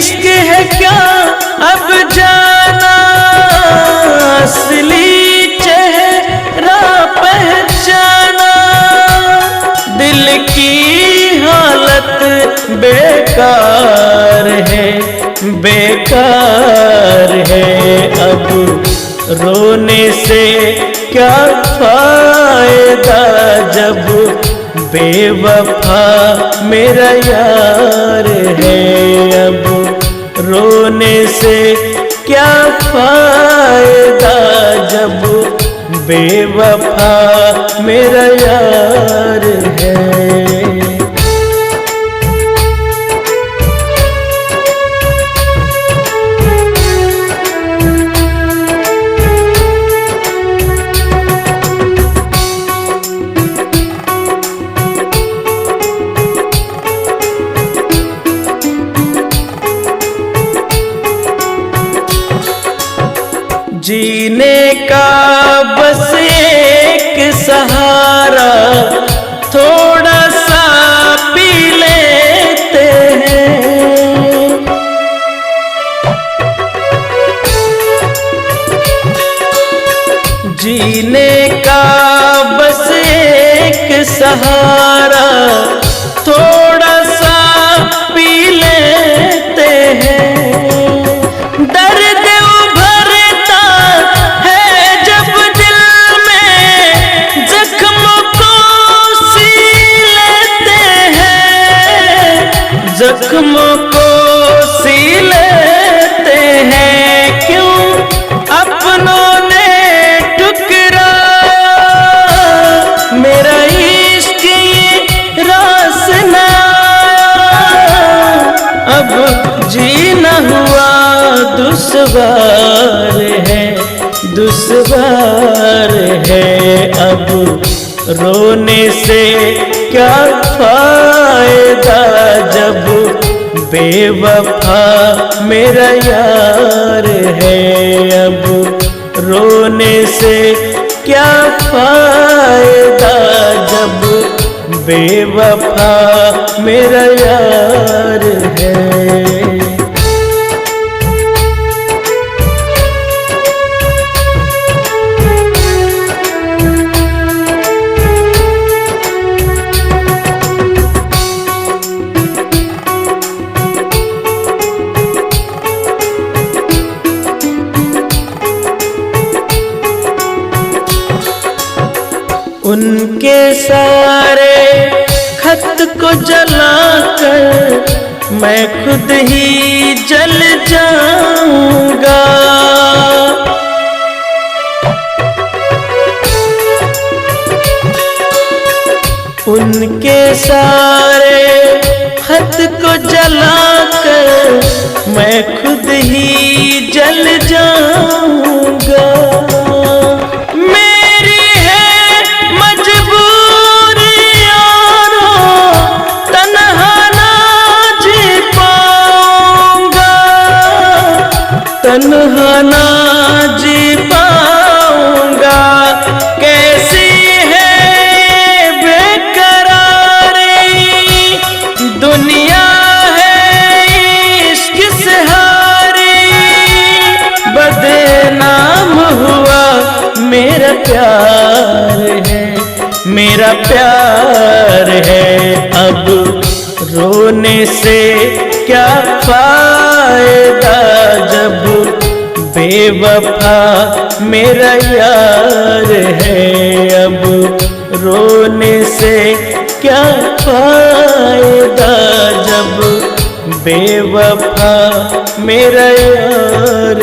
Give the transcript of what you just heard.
इश्क है क्या अब जाना, असली चेहरा पहचाना। दिल की हालत बेकार है, बेकार है। अब रोने से क्या फायदा, जब बेवफा मेरा यार है। अब रोने से क्या फायदा, जब बेवफा मेरा यार है। जीने का बस एक सहारा, थोड़ा सा पी लेते हैं। जीने का बस एक सहारा, थोड़ा सा पी लेते हैं। जख्मों को सी लेते हैं, क्यों अपनों ने ठुकराया मेरा इश्क ये रास न आया। अब जीना हुआ दुश्वार है, दुश्वार है। अब रोने से क्या फायदा, जब बेवफा मेरा यार है। अब रोने से क्या फायदा, जब बेवफा मेरा यार है। उनके सारे खत को जलाकर मैं खुद ही जल जाऊंगा। उनके सारे खत को जलाकर मैं खुद ही जल जाऊंगा। तन्हा ना जी पाऊंगा, कैसी है बेकरारी दुनिया है इश्क से हारी। बदनाम हुआ मेरा प्यार है, मेरा प्यार है। अब रोने से क्या फायदा, जब बेवफा मेरा यार है। अब रोने से क्या फायदा, जब बेवफा मेरा यार